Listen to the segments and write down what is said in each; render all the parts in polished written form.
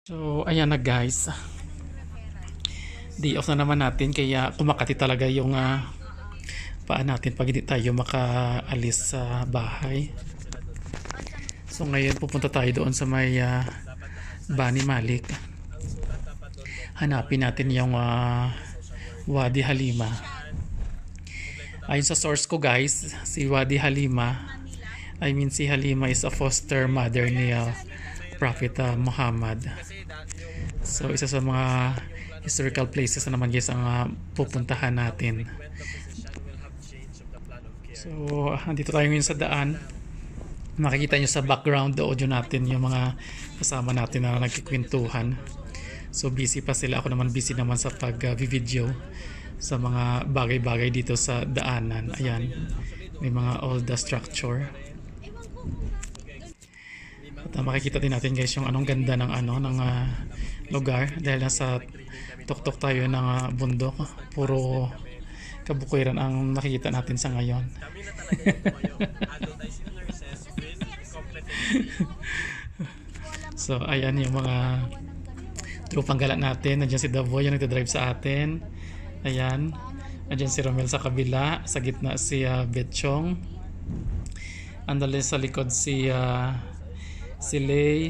So, ayan na guys. Day off na naman natin kaya kumakati talaga yung paa natin pag hindi tayo makaalis sa bahay. So, ngayon pupunta tayo doon sa may Bani Malik. Hanapin natin yung Wadi Halima. Ayon sa source ko guys, si Wadi Halima, si Halima is a foster mother ni Prophet Muhammad. So isa sa mga historical places na naman guys ang pupuntahan natin. So andito tayo ngayon sa daan. Makikita nyo sa background audio natin yung mga kasama natin na nagkikwentuhan. So busy pa sila, ako naman busy naman sa pag-video sa mga bagay-bagay dito sa daanan. Ayan, may mga old structure. At makikita din natin guys yung anong ganda ng lugar dahil nasa tuktok tayo ng bundok. Puro kabukwiran ang nakikita natin sa ngayon. So ayan yung mga trupang gala natin. Nandiyan si Davoy yung nagdadrive sa atin. Ayan, nandiyan si Romel sa kabila, sa gitna si Betchong. Andali sa likod si Lay,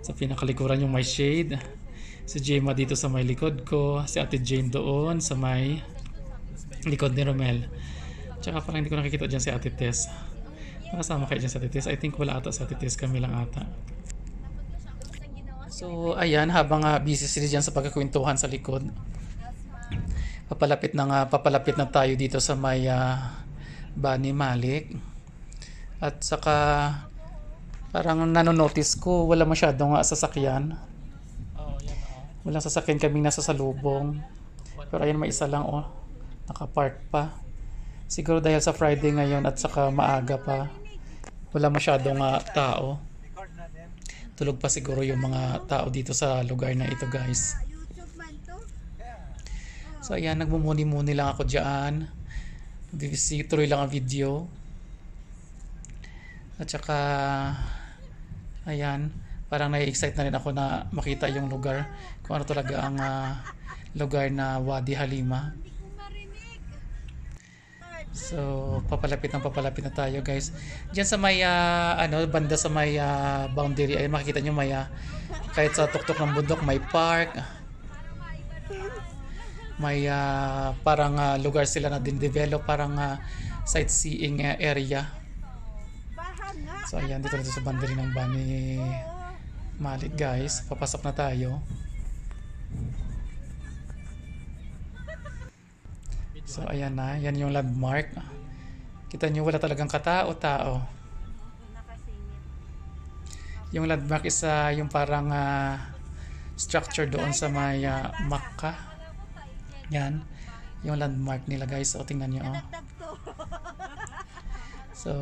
sa pinakalikuran yung may shade, si Gemma dito sa may likod ko, si Ate Jane doon sa may likod ni Romel. Tsaka parang hindi ko nakikita dyan si Ate Tess. Nakasama kayo dyan si Ate Tess? I think wala ata si Ate Tess, kami lang ata. So ayan, habang busy sila dyan sa pagkakwentuhan sa likod, papalapit na tayo dito sa may Bani Malik. At saka parang nanonotice ko wala masyadong sasakyan. Walang sasakyan kaming nasa salubong. Pero ayun, may isa lang nakapark pa. Siguro dahil sa Friday ngayon at saka maaga pa, wala masyadong tao. Tulog pa siguro yung mga tao dito sa lugar na ito guys. So ayan, nagmumuni-muni lang ako dyan. Tuloy lang ang video. At saka ayan, parang nai-excite na rin ako na makita yung lugar, kung ano talaga ang lugar na Wadi Halima. So papalapit na tayo guys. Diyan sa may banda sa may boundary ay makikita nyo may kahit sa tuktok ng bundok may park. May parang lugar sila na din-develop, parang sightseeing area. So ayan, dito sa boundary ng Bani Malik guys. Papasok na tayo. So ayan na, yan yung landmark. Kita nyo wala talagang katao-tao. Yung landmark is yung parang structure doon sa may Makkah. Yan, yung landmark nila guys. So tingnan nyo So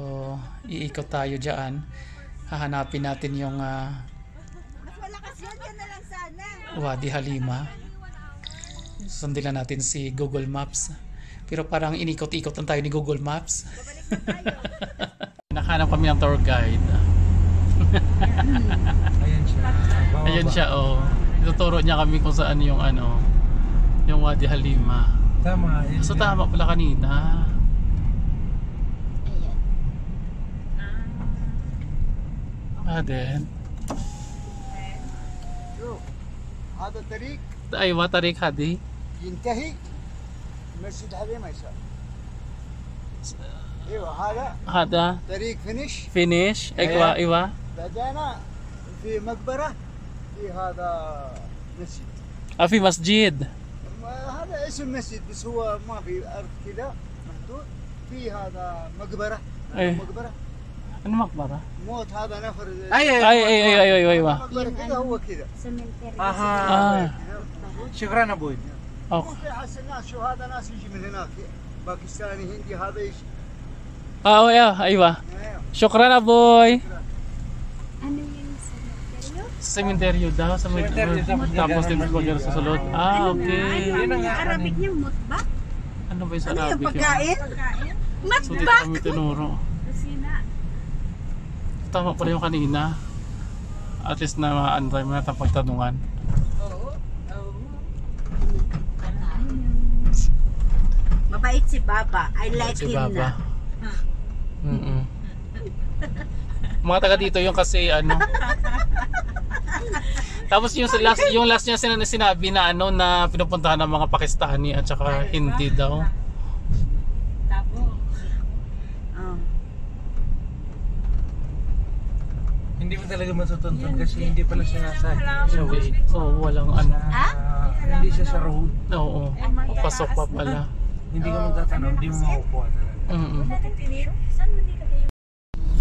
iikot tayo dyan. Hahanapin natin yung Wadi Halima. Sundin lang natin si Google Maps. Pero parang inikot-ikot lang tayo ni Google Maps. Nakahanap kami ng tour guide. Ayan siya Ituturo niya kami kung saan yung yung Wadi Halima. Tama. So tama pala kanina. Then هذا الطريق أيوة طريق هذه ينتهي مسجد حليمة يسار. ايوه هذا طريق finish أيوة بدأنا في مقبرة في هذا مسجد. في مسجد. هذا اسم مسجد بس هو ما في أرض كذا محدود. في هذا مقبرة. مقبرة. أنا مقبرة. موت هذا نفر. أيوة. مقبرة كذا هو كذا. شكرا أبوي. في حس الناس شو هذا ناس يجي من هناك باكستاني هندي هذا يجي. أيوة. شكرا أبوي. Ano yung cemetery? Cemetery daw sa may tapos din ko dyan sa sulod. Okay. Ano yung Arabic niya? Mutbak? Ano ba yung sa Ano yung Arabic? pagkain? So dito kami tinuro. Kusina. Tama pala yung kanina. At least na ano tayo na pagtanungan. Mabait si Baba. I like Si him Baba. na. Mga taga dito yung kasi ano. Tapos yung last niya sinabi na ano na pinupuntahan ng mga Pakistani at saka hindi daw. Oh. Hindi mo talaga matutuntun kasi hindi pala siya nasa way. Oh, walang ano. Hindi siya sa road. Oo. Pasok pa pala. Hindi ka magtatanong, hindi mo makukuha talaga.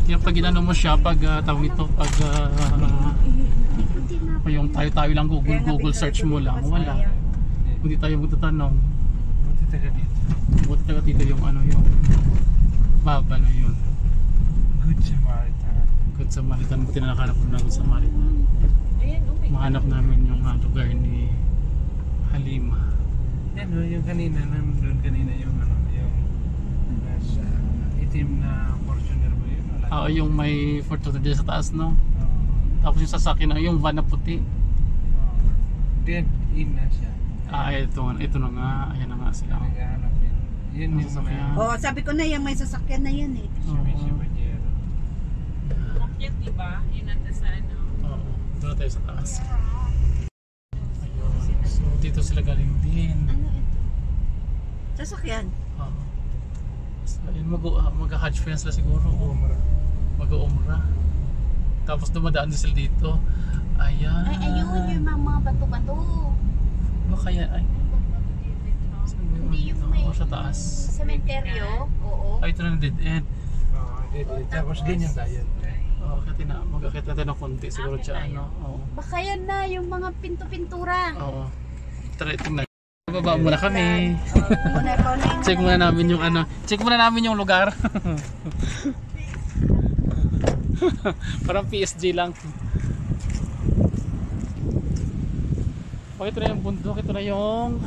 Kaya pag ginano mo siya, pag tawag ito, pag yung tayo-tayo lang Google search mo lang, wala. Hindi tayo magtatanong. Buti taga dito. Buti taga dito yung ano yung Baba na yun. Good Samaritan. Good Samaritan. Buti na nakahanap mo na Good Samaritan. Mahanap namin yung lugar ni Halima. Yan o, yung kanina, nandun kanina yung ano, yung nasa itim na Fortuner ba yun? Oo, yung may Fortuner dyan sa taas, no? Tapos yung sasakyan na, yung van na puti. Dead in na siya. Ito na nga. Ayan na nga sila. Naghahanap yun. Yun Ang yung sasakyan. Oh, sabi ko na yung may sasakyan na yan eh. Mitsubishi Pajero. Yan, diba? Yun nanda sa ano. Oo, doon na tayo sa taas. Ayun. So, dito sila galing din. Ano ito? Sasakyan. Oo. So, ayun, mag-hajj fa yan sila siguro. O mag-umrah. Tapos dumadaan din sila dito. Ayan. Ay, ayun yung mga bato-bato. Baka yan, ay. Hindi yung may Sa taas. sementeryo. Oo. Ay, ito na dead end. Oo, dead end. Tapos ganyan tayo. Oo, kaya mag-akit natin ng konti siguro dyan, ano. Oo. Baka yan na yung mga pinto-pintura. Oo. Tara, tingnan. Baba muna kami. Muna. Check muna namin yung ano. Check muna namin yung lugar. Parang PSG lang. Ito na yung bundok. Ito na yung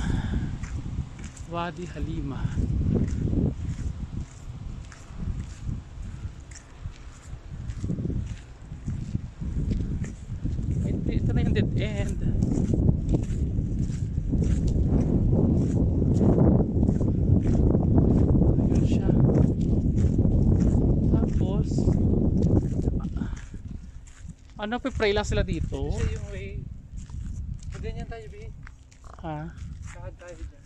Wadi Halima. Ito na yung dead end. Ayun siya. Tapos ano, pipray lang sila dito? Kasi yung way, ganyan tayo, B. Ha? Lakad tayo dyan.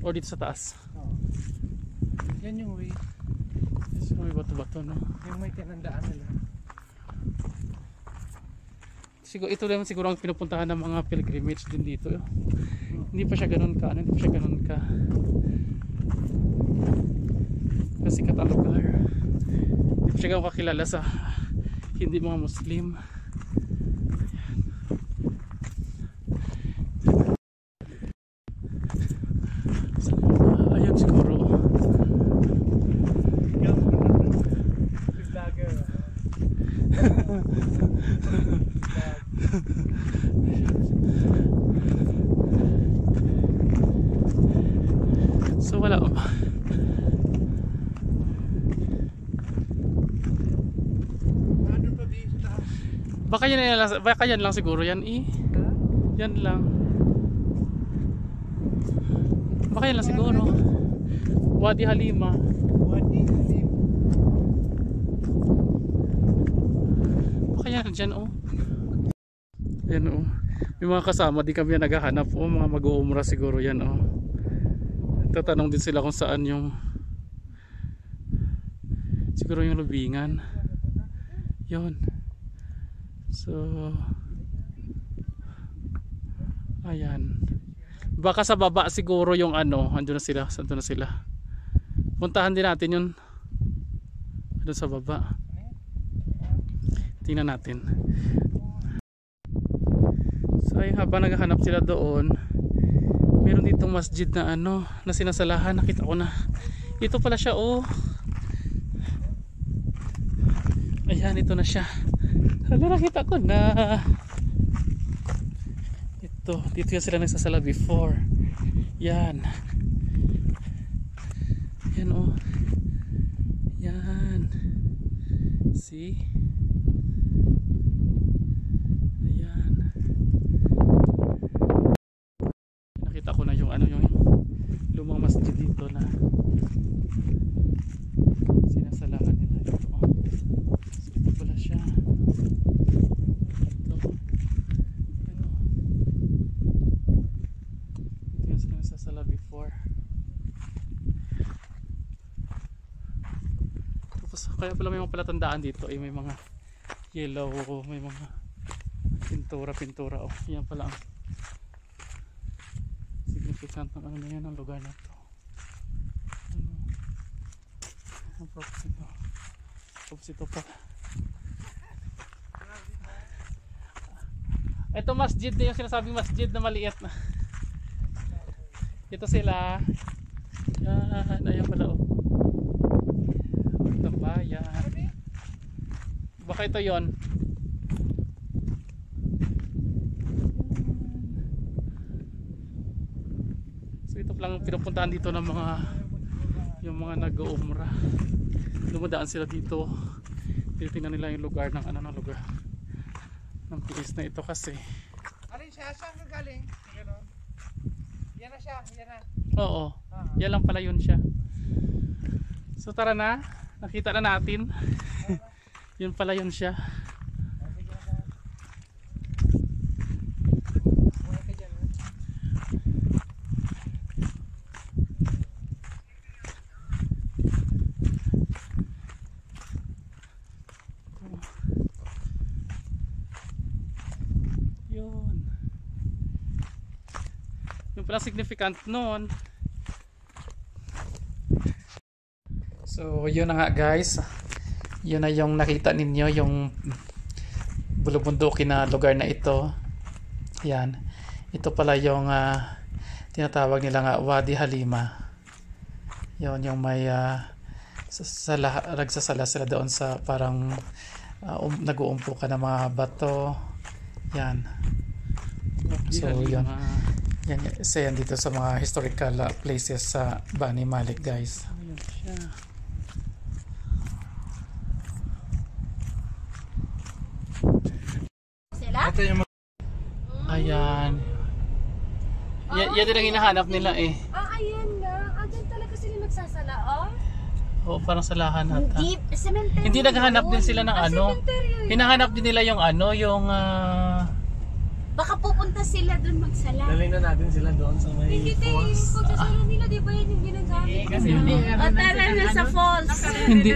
O dito sa taas? Oo. Yan yung way. Yes, may bato-bato, no? Yung may tinandaan nila. Siguro, ito naman siguro ang pinupuntahan ng mga pilgrimage din dito. Hindi pa siya ganun ka, hindi pa siya ganun ka kasi katalugar. Hindi pa siya ganun kakilala sa hindi mga Muslim. Ayan siguro. Vlogger. So wala. Baka yan lang siguro yan Yan lang. Baka yan lang siguro. Wadi Halima. Wadi Halima. Baka yan dyan Yan May mga kasama di kami naghahanap mga mag-uumrah siguro yan Tatanong din sila kung saan yung siguro yung lubingan. Yun. So ayan. Baka sa baba siguro yung andun na sila. Andun na sila. Puntahan din natin yun. Andun sa baba. Tingnan natin. So ayun, habang naghahanap sila doon, meron ditong masjid na na sinasalahan. Nakita ko na. Ito pala siya Ayan, ito na siya. Hala, nakita ko na. Dito yan sila nagsasala before. Yan. Yan Yan. See? ano yung lumang masjid dito na sinasalahan nila ito. So, ito pala siya. Ito. Ito yung sinasasala before. Tapos kaya pala may mga palatandaan dito ay may mga yellow, may mga pintura. Oh, yan pala ang significant ng ano na yan, ang lugar na to. Ang propsito pa. Ito masjid na yung sinasabing masjid na maliit na. Ito sila. Yan, ayan pala oh. Tambayan. Baka ito yon. So ito lang pinupuntahan dito ng mga yung mga nag-uumra. Dumadaan sila dito. Tinitingnan nila yung lugar ng ano ng lugar ng place na ito kasi. Alin siya? Saan ka galing? Ganon. Yan na siya, yan na. Oo. Yan lang pala yun siya. So tara na. Nakita na natin. Yun pala yun siya. Yun. Yung pala significant nun. So yun na nga guys, yun na yung nakita ninyo, yung bulubundukin na lugar na ito. Yan, ito pala yung tinatawag nila nga Wadi Halima. Yun yung may nagsasala sila doon sa parang nag-uumpo ka ng mga bato. Yan. So yun, yan isa yan dito sa mga historical places sa Bani Malik guys. Yun siya. Sila? Ito yung Ayan. Yan din ang hinahanap nila eh. Ayan na. Ayan talaga sila nagsasala, oh. Oo, parang salahan ata. Hindi, cemetery. Hindi naghahanap din sila ng ano. Cemetery. Hinahanap din nila yung ano, yung Baka pupunta sila dun magsala. Dalhin na natin sila doon sa may Hindi tayo yung falls. pagsasala nila, di ba yan yung ginagamit? Kasi Yun. hindi O tara na sa falls. hindi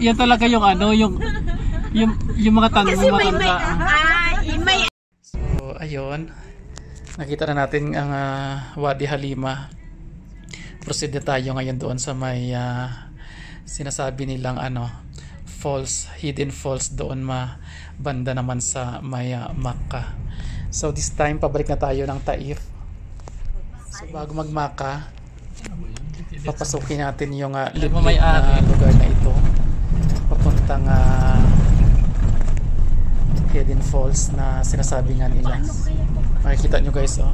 yan talaga yung ano, yung mga tanong Kasi may may So, ayun. Nakita na natin ang Wadi Halima. Proceed na tayo ngayon doon sa may sinasabi nilang ano, falls, hidden falls doon banda naman sa may Makkah. So this time pabalik na tayo ng Taif. So bago mag-Makkah, papasukin natin yung liblib na lugar na ito. Papuntang hidden falls na sinasabi nga nila. Makikita nyo guys, oh,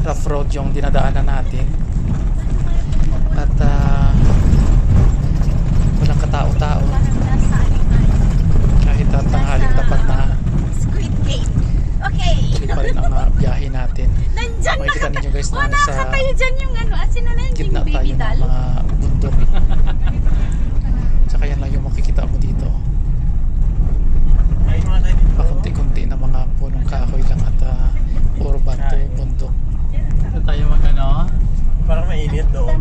rough road yung dinadaanan natin. At walang katao-tao. Kahit tanghaling tapat na Squid Game. Okay. tuloy pa rin ang biyahe natin. Nandyan Makikita ninyo guys na nasa nakatayo dyan yung ano. Asin na yung gitna baby tayo ng doll. mga bundok. Tsaka yan lang yung makikita mo dito. Ay, mga tayo dito. Pakunti-kunti na mga punong kahoy lang at puro bato, bundok. Ito tayo mag-ano. Parang mainit doon.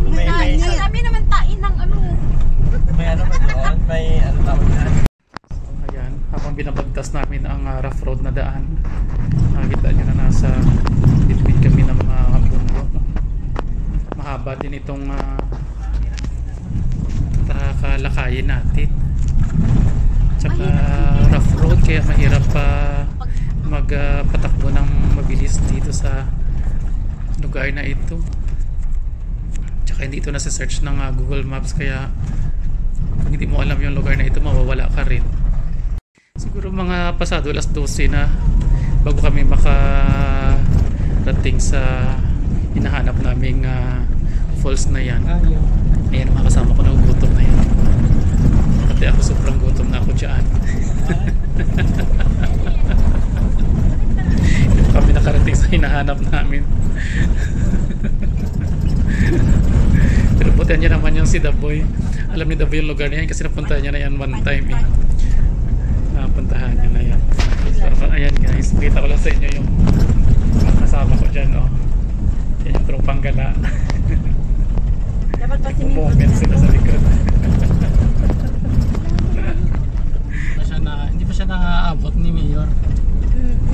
Dami naman tain ng ano. May ano pa doon? May ano tawag na? So ayan, habang binabagtas namin ang rough road na daan, nakikita nyo na nasa bitbit kami ng mga bundok. Mahaba din itong kalakayin natin. Tsaka rough road kaya mahirap magpatakbo ng mabilis dito sa lugar na ito. Tsaka hindi ito nasa-search ng Google Maps kaya kung hindi mo alam yung lugar na ito mawawala ka rin. Siguro mga pasado alas 12 na bago kami makarating sa hinahanap naming falls na yan. Ayan, mga kasama ko na gutom na yan. Pati ako sobrang gutom na ako dyan. Hindi kami nakarating sa hinahanap namin. Pero putihan niya naman yung si Daboy. Alam ni Daboy yung lugar niya kasi napunta niya na yan one time eh. Napuntahan niya na yan. So, ayan guys, kita ko lang sa inyo yung kasama ko dyan. Oh. Yan yung tropang gala. Dapat pa Moment sila sa likod. Hindi pa siya naaabot ni Mayor.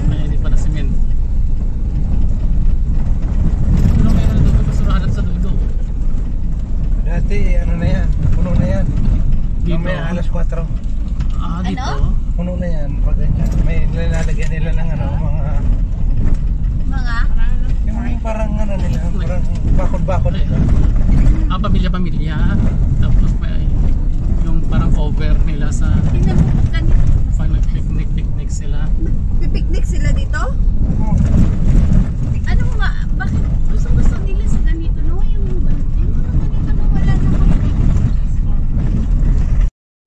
Kaya hindi pa na simen. Pero mayroon na doon pasurahan sa dulo. Dati, ano na yan? Puno na yan. Dito. Mamaya alas 4. Ah, dito? Ano? Puno na yan. Pag ganyan. May nilalagyan nila ng ano, Mga? yung parang ano nila, parang bakod-bakod nila. Ah, pamilya-pamilya. Tapos may yung parang cover nila sa Tingnan mo kung ganito. pag nag-picnic sila. Pipiknik sila dito? Ano nga, bakit gusto nila sa ganito, no? Yung ganito na wala namang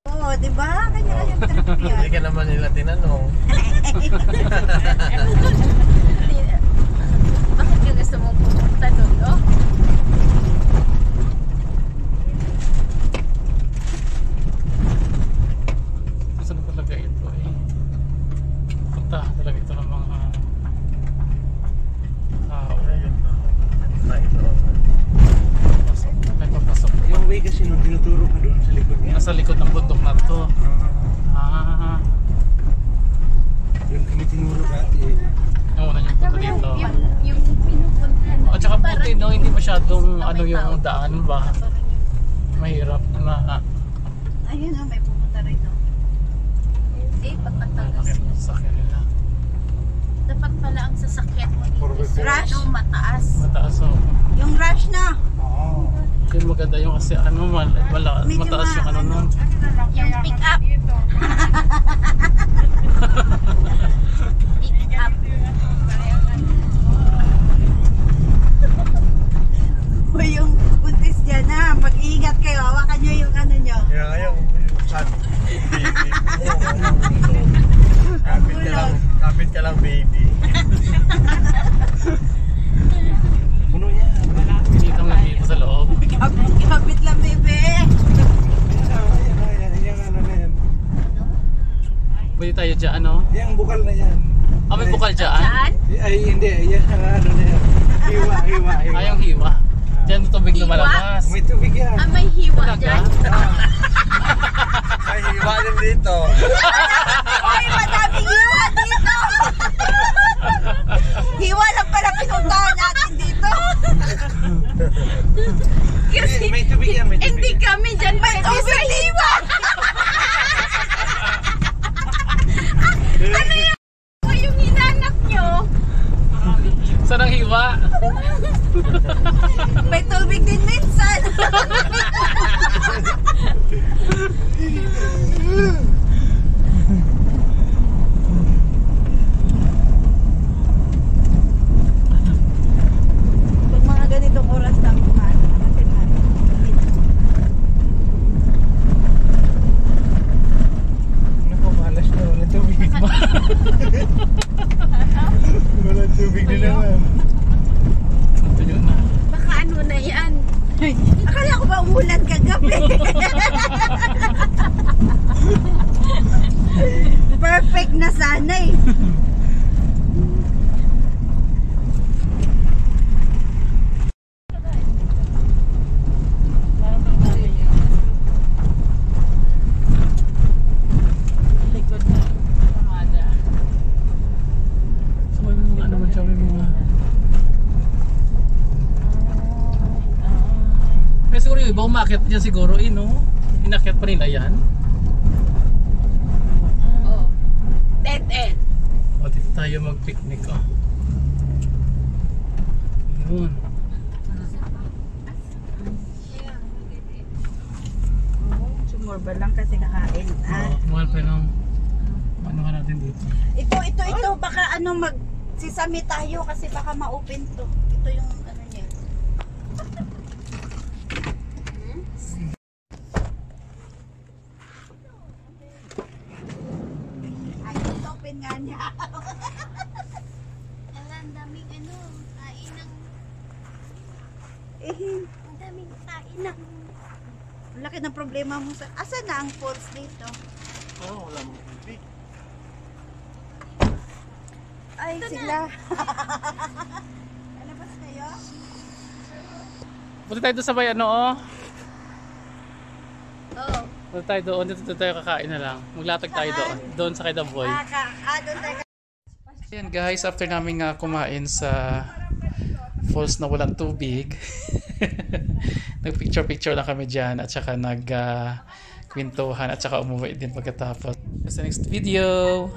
oo, diba? Kanya-kanyang trip yan. Hindi ka naman nila tinanong. Bakit ka gusto mong pumunta doon, no? Gusto na talaga ito eh. Punta talaga ito ng mga tao. Pasok. May papasok. Yung way kasi nung tinuturo ka doon sa likod niya. Nasa likod ng bundok na to. Ah, Doon kami tinuro dati eh. yung una yung punta dito. Yung pinupuntahan mo. At saka parang- puti no, hindi masyadong ano may yung tao. daan ba. Mahirap na Ayun, may pumunta rin, no? Eh, pagkatagas. sakyan nila. Dapat pala ang sasakyan mo dito. Rush? Ano, mataas. Mataas oh. Yung rush na. Oo. Yung maganda yung kasi ano, Medyo mataas yung ano nun. Yung pick up. Pick up. O yung buntis dyan na, mag-iingat kayo. Hawakan nyo yung ano nyo. Kaya ngayon, son, baby. Kapit ka lang, baby. Puno yan. Pinitang lang dito sa loob. Kapit lang, bebe. Yan, ano na yan. Pwede tayo dyan ano? Yung bukal na yan. Ah, may bukal dyan? Saan? Ay, hindi. Yan, ano na yan. Hiwa. Ay, yung hiwa. Dyan tubig Hiwa? lumalabas. May tubig yan. Ah, may hiwa Talaga? dyan. Ay, hiwa din dito. Ay, madaming hiwa dito. Hiwa lang pala pinuntahan natin dito. Kasi May tubig yan, may tubig. hindi kami dyan may tubig hiwa. Ano yung yung hinanap nyo? Saan ang hiwa? May tubig din minsan. Pag mga ganitong oras lang kumain natin Naku, malas na. Walang tubig. Walang tubig na naman. Ito yun na. baka ano na yan. Akala ko ba umulan kagabi? Perfect na sana eh. So, may mga ano man siya, may mga... Pero siguro yung iba umakyat dyan siguro, no? Inakyat pa nila yan. Oh. Dead end. O, dito tayo mag-picnic, oh. Yun. Sumurba lang kasi kakain. Mahal pa nung... Ano ka natin dito? Ito, baka ano sisami tayo kasi baka ma-open to. Ito yung ano niya. Ay, open nga niya. Ang daming ano. Ang daming kain na. Laki ng problema mo sa... Asan na ang falls dito? Oh, wala mong tubig. Ay, sila. Lalabas kayo? Punta tayo doon sa may ano, oh. Oo. Punta tayo doon. Dito tayo kakain na lang. Maglatag tayo doon. Doon sa kay The Boy. Doon tayo. Ayan guys, after namin kumain sa falls na walang tubig, nag-picture-picture lang kami dyan at saka kwentuhan at saka umuwi din pagkatapos. Sa next video!